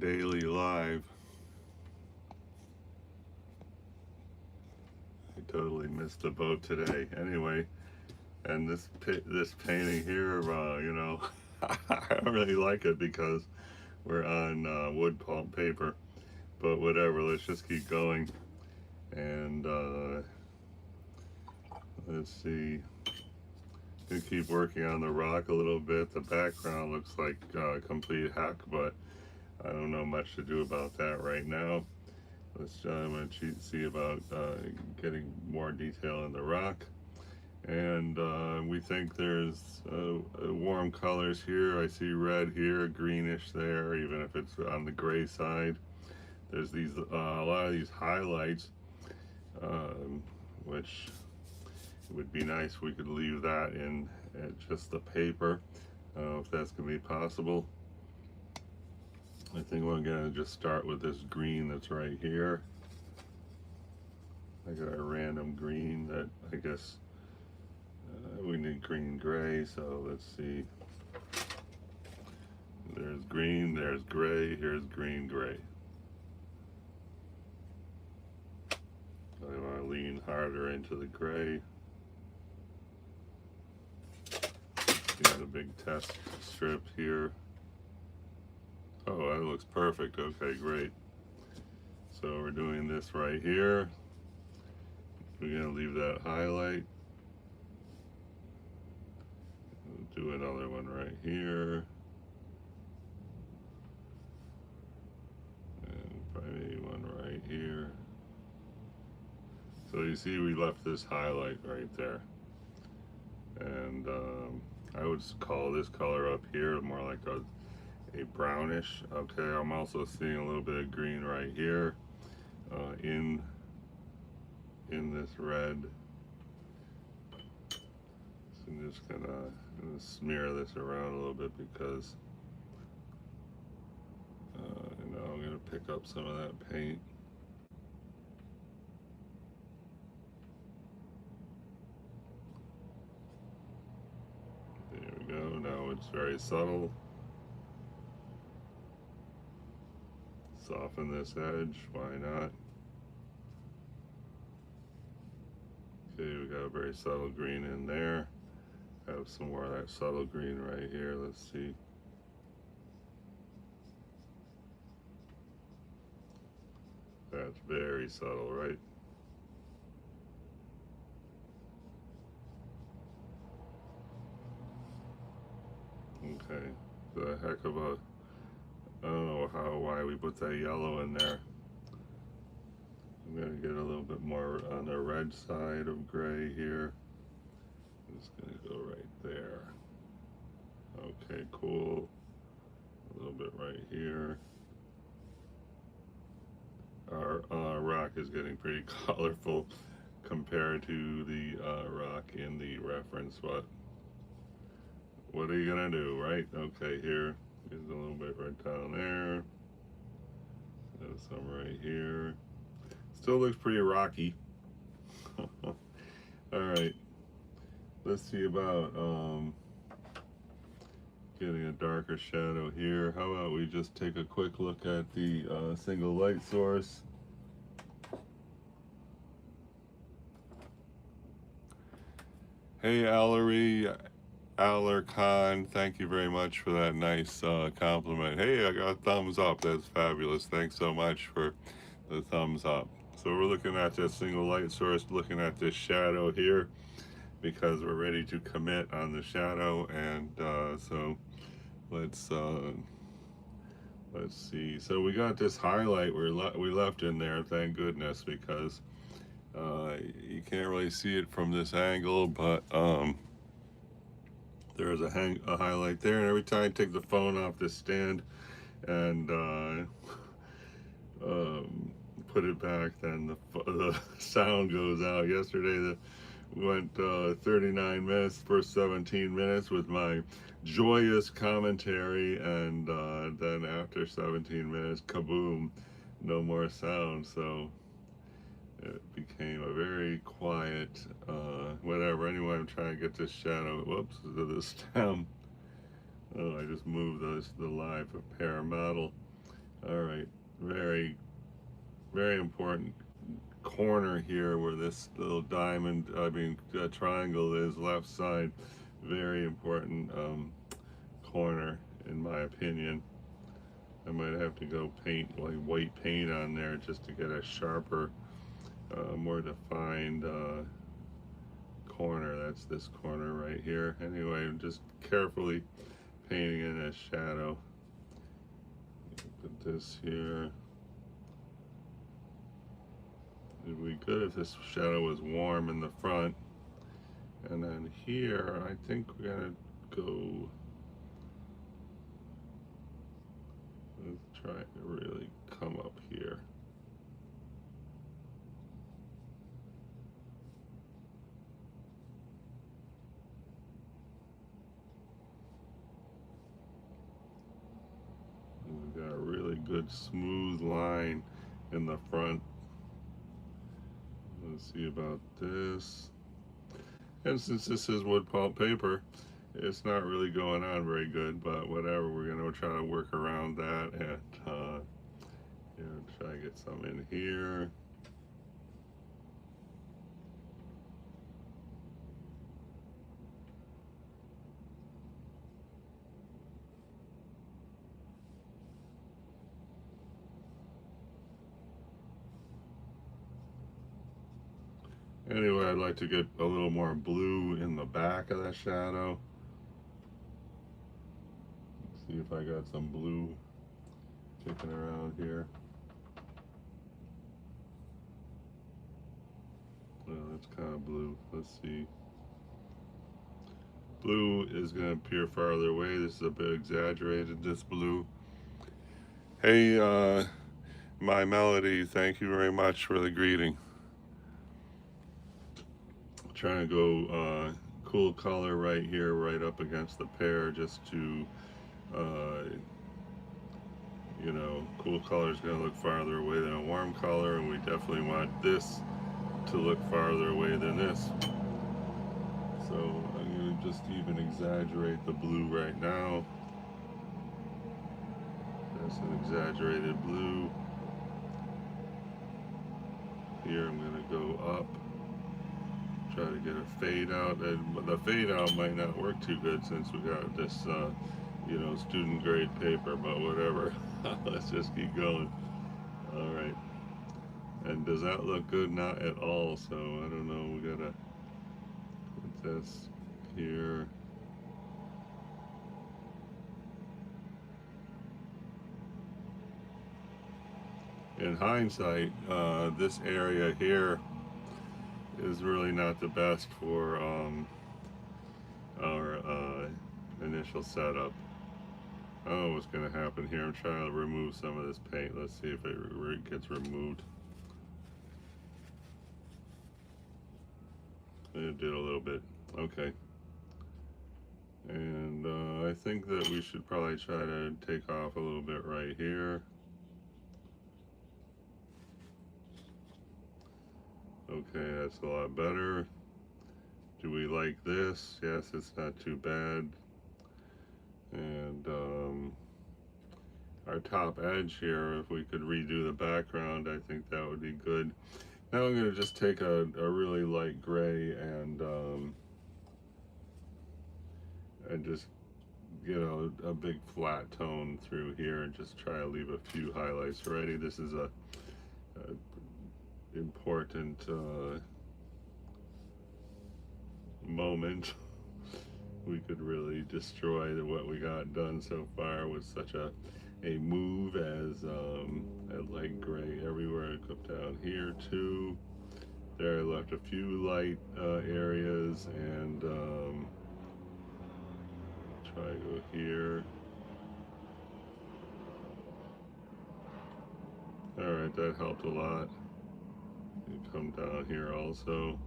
daily live. I totally missed the boat today. Anyway, and this painting here, I don't really like it because we're on wood pulp paper. But whatever, let's just keep going. And let's see. Gonna keep working on the rock a little bit. The background looks like complete heck, but I don't know much to do about that right now. I'm going to see about getting more detail in the rock. And we think there's warm colors here. I see red here, greenish there, even if it's on the gray side. There's a lot of these highlights, which it would be nice if we could leave that in at just the paper, if that's going to be possible. I think we're going to just start with this green that's right here. I got a random green that I guess we need green gray, so let's see. There's green, there's gray, here's green gray. I want to lean harder into the gray. Here's a big test strip here. Oh, that looks perfect. Okay, great. So we're doing this right here. We're going to leave that highlight. We'll do another one right here. And probably one right here. So you see we left this highlight right there. And I would call this color up here more like a brownish. Okay, I'm also seeing a little bit of green right here in this red. So I'm just gonna smear this around a little bit because I'm gonna pick up some of that paint. There we go. Now it's very subtle. Soften this edge, why not? Okay, we got a very subtle green in there. Have some more of that subtle green right here. Let's see. That's very subtle, right? Okay, the heck of a, I don't know why we put that yellow in there. I'm gonna get a little bit more on the red side of gray here. I'm just gonna go right there. Okay, cool. A little bit right here. Our rock is getting pretty colorful compared to the rock in the reference, but what are you gonna do, right? Okay, here's a little bit right down there. There's some right here. Still looks pretty rocky. All right, let's see about getting a darker shadow here. How about we just take a quick look at the single light source. Hey, Aller Khan, thank you very much for that nice compliment. Hey, I got a thumbs up. That's fabulous. Thanks so much for the thumbs up. So we're looking at this single light source, looking at this shadow here, because we're ready to commit on the shadow. And so let's see. So we got this highlight we left in there, thank goodness, because you can't really see it from this angle, but there's a highlight there, and every time I take the phone off the stand and put it back, then the sound goes out. Yesterday went 39 minutes, first 17 minutes with my joyous commentary, and then after 17 minutes, kaboom, no more sound. So it became a very quiet, whatever. Anyway, I'm trying to get this shadow, whoops, to the stem. Oh, I just moved the live pear model. All right, very, very important corner here where this little diamond, triangle is, left side. Very important corner, in my opinion. I might have to go paint like white paint on there just to get a sharper, more defined corner. That's this corner right here. Anyway, I'm just carefully painting in a shadow. Put this here. It'd be good if this shadow was warm in the front. And then here, I think we're gonna go, let's try to really come up here. We got a really good smooth line in the front. Let's see about this. And since this is wood pulp paper, it's not really going on very good, but whatever, we're gonna try to work around that and try to get some in here. Anyway, I'd like to get a little more blue in the back of that shadow. Let's see if I got some blue kicking around here. Well, that's kind of blue. Let's see. Blue is going to appear farther away. This is a bit exaggerated, this blue. Hey, my Melody, thank you very much for the greeting. Trying to go cool color right here, right up against the pear, just to, cool color is going to look farther away than a warm color, and we definitely want this to look farther away than this. So I'm going to just even exaggerate the blue right now. That's an exaggerated blue. Here I'm going to go up. Try to get a fade out, and the fade out might not work too good since we got this, student grade paper, but whatever. Let's just keep going. All right. And does that look good? Not at all. So I don't know. We gotta put this here. In hindsight, this area here is really not the best for our initial setup. I don't know what's going to happen here. I'm trying to remove some of this paint. Let's see if it gets removed. It did a little bit. Okay. And I think that we should probably try to take off a little bit right here. Okay, that's a lot better. Do we like this? Yes, it's not too bad. And our top edge here, if we could redo the background, I think that would be good. Now I'm going to just take a really light gray and just get a big flat tone through here and just try to leave a few highlights already. This is a important moment. We could really destroy what we got done so far with such a move as a light gray everywhere. I come down here too. There I left a few light areas and try to go here. Alright, that helped a lot. You come down here also.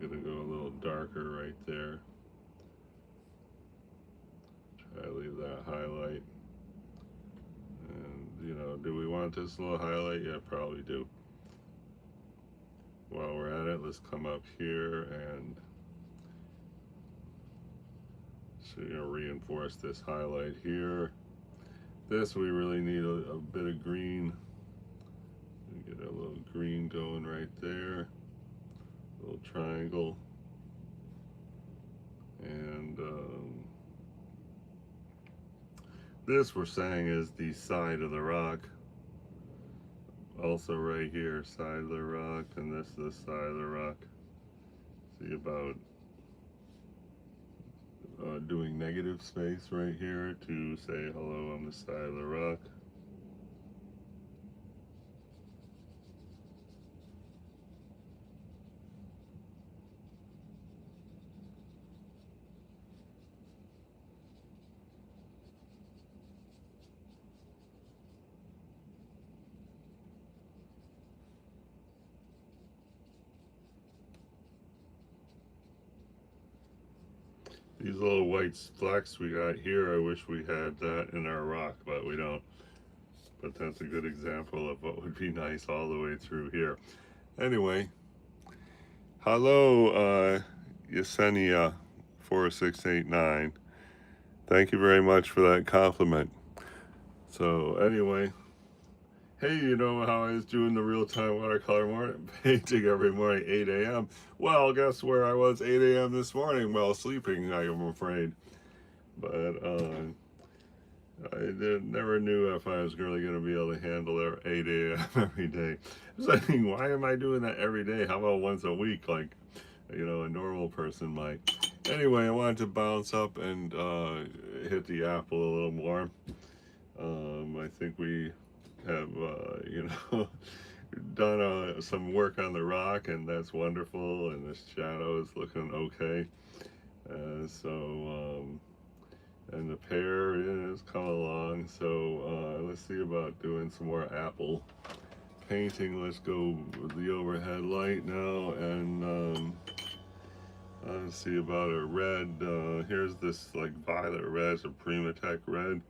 I'm gonna go a little darker right there. Try to leave that highlight. And do we want this little highlight? Yeah, probably do. While we're at it, let's come up here and reinforce this highlight here. This we really need a bit of green. Get a little green going right there. Little triangle. And this we're saying is the side of the rock. Also right here, side of the rock, and this is the side of the rock. See about doing negative space right here to say hello on the side of the rock. These little white flecks we got here, I wish we had that in our rock, but we don't. But that's a good example of what would be nice all the way through here. Anyway, hello, Yesenia 4689. Thank you very much for that compliment. So anyway, hey, you know how I was doing the real-time watercolor morning painting every morning, 8 a.m.? Well, guess where I was 8 a.m. this morning while sleeping, I am afraid. But never knew if I was really going to be able to handle 8 a.m. every day. I was thinking, why am I doing that every day? How about once a week, like, you know, a normal person might? Anyway, I wanted to bounce up and hit the apple a little more. I think we have, you know, done some work on the rock, and that's wonderful, and this shadow is looking okay. And the pear is coming along, so let's see about doing some more apple painting. Let's go with the overhead light now, and let's see about a red. Here's this like violet red, it's a Primatech red.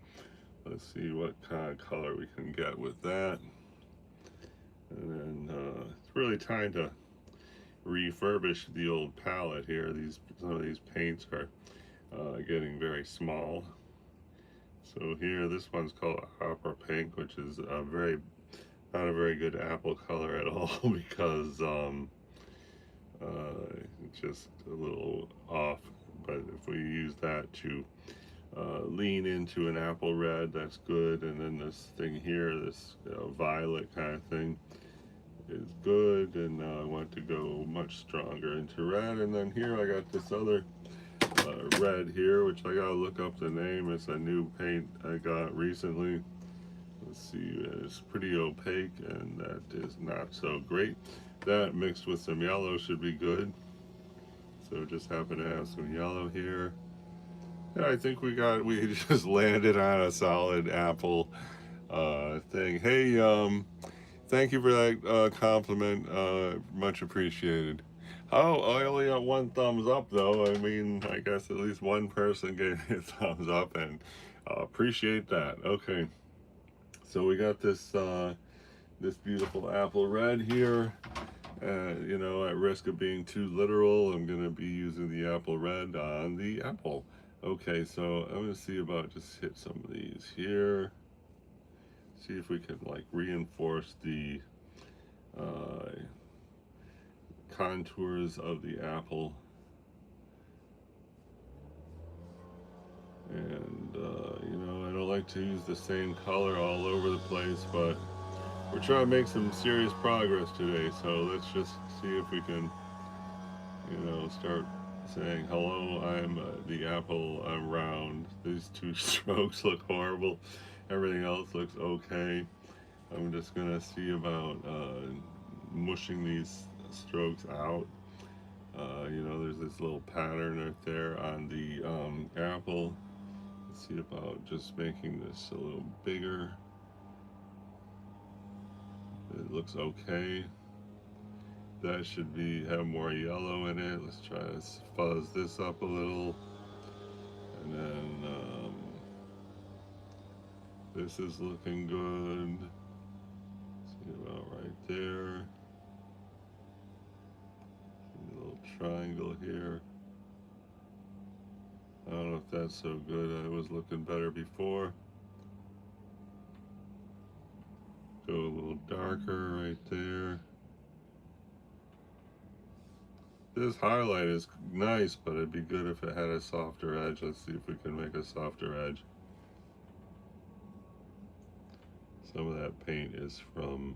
Let's see what kind of color we can get with that. And then it's really time to refurbish the old palette here. Some of these paints are getting very small. So here, this one's called Opera Pink, which is not a very good apple color at all because it's just a little off. But if we use that to lean into an apple red, that's good. And then this thing here, this violet kind of thing, is good. And I want to go much stronger into red. And then here I got this other red here, which I gotta look up the name. It's a new paint I got recently. Let's see, it's pretty opaque, and that is not so great. That mixed with some yellow should be good. So just happen to have some yellow here. Yeah, I think we just landed on a solid apple thing. Hey, thank you for that compliment. Much appreciated. Oh, I only got one thumbs up though. I mean, I guess at least one person gave me a thumbs up, and appreciate that. Okay, so we got this this beautiful apple red here. You know, at risk of being too literal, I'm gonna be using the apple red on the apple. Okay, so I'm gonna see about just hit some of these here. See if we can like reinforce the contours of the apple. And you know, I don't like to use the same color all over the place, but we're trying to make some serious progress today. So let's just see if we can, you know, start saying hello, I'm the apple, I'm round. These two strokes look horrible. Everything else looks okay. I'm just gonna see about mushing these strokes out. You know, there's this little pattern right there on the apple. Let's see about just making this a little bigger. It looks okay. That should have more yellow in it. Let's try to fuzz this up a little. And then this is looking good. See about right there. See a little triangle here. I don't know if that's so good. I was looking better before. Go a little darker right there. This highlight is nice, but it'd be good if it had a softer edge. Let's see if we can make a softer edge. Some of that paint is from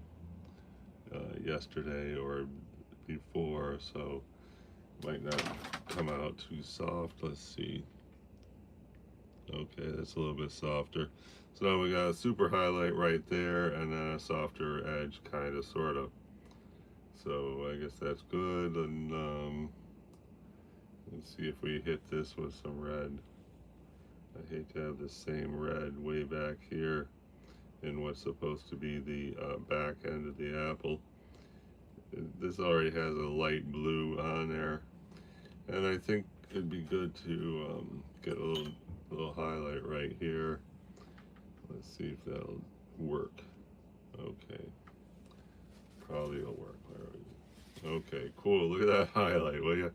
yesterday or before, so might not come out too soft. Let's see. Okay, that's a little bit softer. So now we got a super highlight right there and then a softer edge, kind of, sort of. So I guess that's good. And let's see if we hit this with some red. I hate to have the same red way back here in what's supposed to be the back end of the apple. This already has a light blue on there, and I think it'd be good to get a little highlight right here. Let's see if that'll work. Okay, probably will work. Okay, cool. Look at that highlight, will you?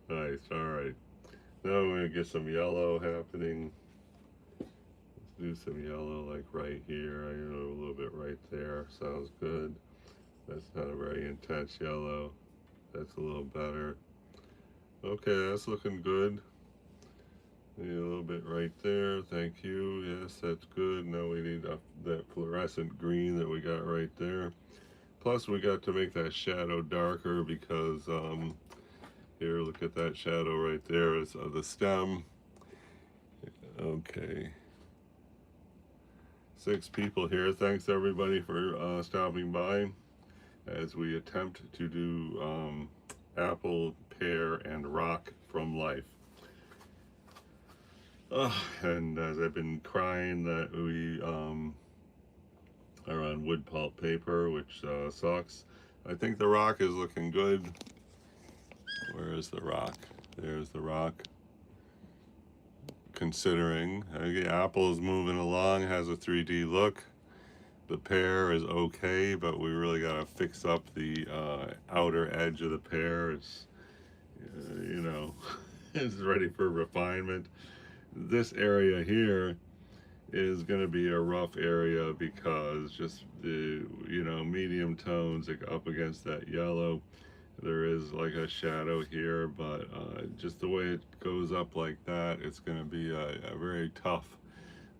Nice. All right. Now we're gonna get some yellow happening. Let's do some yellow, like right here. A little bit right there. Sounds good. That's not a very intense yellow. That's a little better. Okay, that's looking good. Need a little bit right there. Thank you. Yes, that's good. Now we need that fluorescent green that we got right there. Plus, we got to make that shadow darker because here, look at that shadow right there. It's the stem. Okay. 6 people here. Thanks everybody for stopping by as we attempt to do apple, pear, and rock from life. And as I've been crying that we are on wood pulp paper, which sucks. I think the rock is looking good. Where is the rock? There's the rock. Considering the apple is moving along, has a 3D look. The pear is okay, but we really got to fix up the outer edge of the pear. It's it's ready for refinement. This area here is going to be a rough area because just the medium tones up against that yellow. There is like a shadow here, but just the way it goes up like that, it's going to be a very tough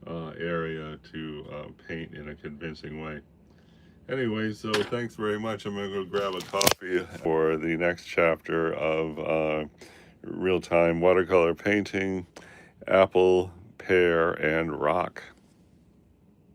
area to paint in a convincing way. Anyway, so thanks very much. I'm going to go grab a coffee for the next chapter of real-time watercolor painting, apple, pear, and rock.